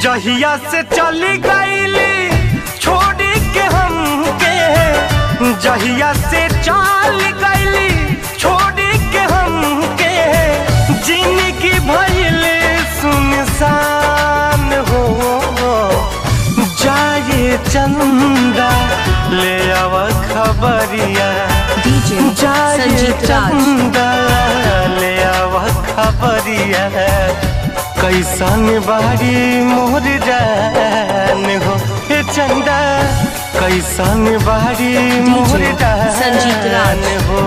जहिया से चली गईली छोड़ के हमके, जहिया से चल गईली छोड़ के हमके, जिंदगी भइल सुनसान हो। जाए चंदा ले आव खबरिया, जाए चंदा ले आव खबरिया, कैसन बारी मोर जान हो। हे चंदा कैसन बारी मोर जान हो।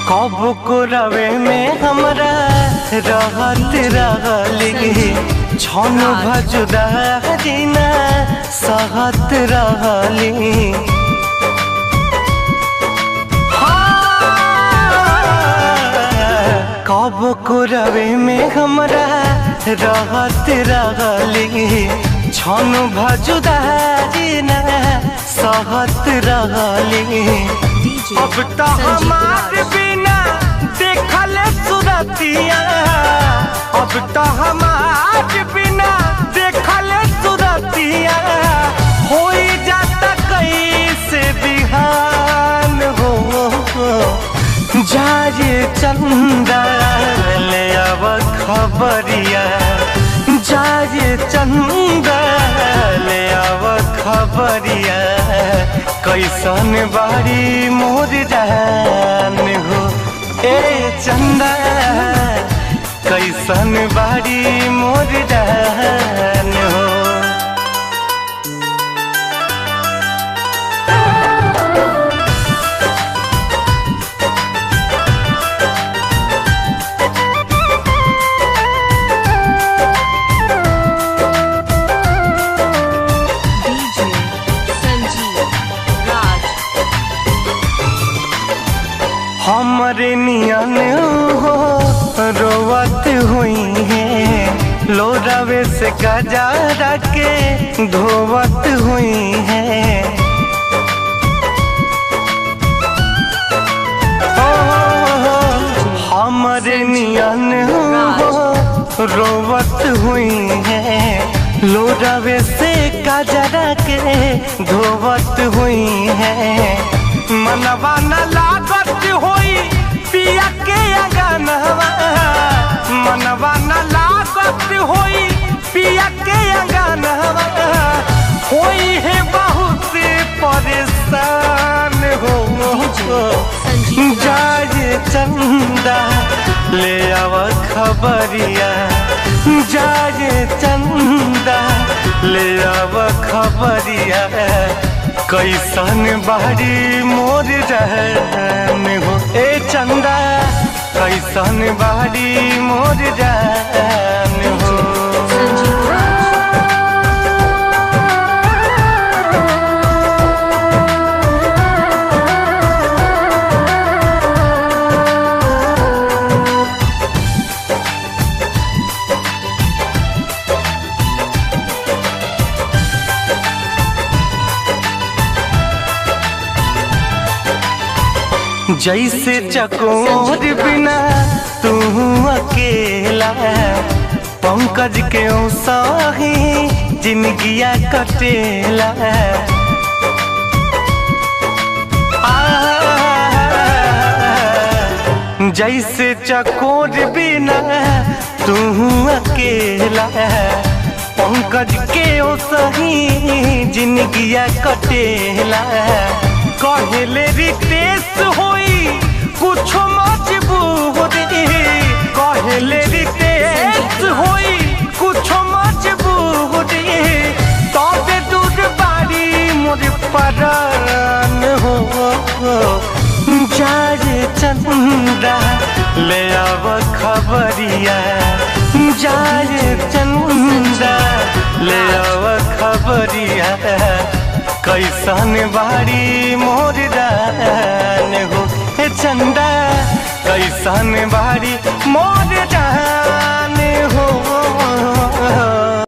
कब को रवे में हमरा रहत रहली, छन भजुदा जीना सहत रहली। कब को रवे में हमरा रहत रहली, छन भजुदा जीना सहत रहली। अब तो हमार बिना देखल सुरतिया, अब तो हमार बिना देखल सुरतिया, हो जाता कैसे बिहान हो। जाए चंदा ले आव खबरिया, जाए चंदा ले आव खबरिया, कैसन बारी मोर जान हो। ए चंदा कैसन बारी मोर जान हो। हमरे नियन हो रोवत हुई है, लोरावे से गजारा के धोवत हुई है। हमरे नियन हो रोवत हुई है, लोरावे से गजारा के धोवत हुई है। मनवा न लागत होई पिया के अंगनवा, मनवा न लागत होई पिया के अंगनवा, होई है बहुत परेशान हो। जाए चंदा ले आव खबरिया, जाए चंदा ले आव खबरिया, कैसन बारी मोर जान हो। ए चंदा कैसन बारी मोर जान हो। जैसे चकोर बिना तू अकेला, पंकज के साही जिंदगिया कटेला। जैसे चकोर बिना तू अकेला, पंकज के साही जिंदगिया कटेला। कहले रितेश होई कुछ मजबूरी, कहले रितेश होई कुछ मजबूरी, तबे दूर बारी मोर परान हो। जाए चंदा ले आव खबरिया, जाए चंदा ले आव खबरिया, कैसन बारी मोर जान हो। ऐसन बारी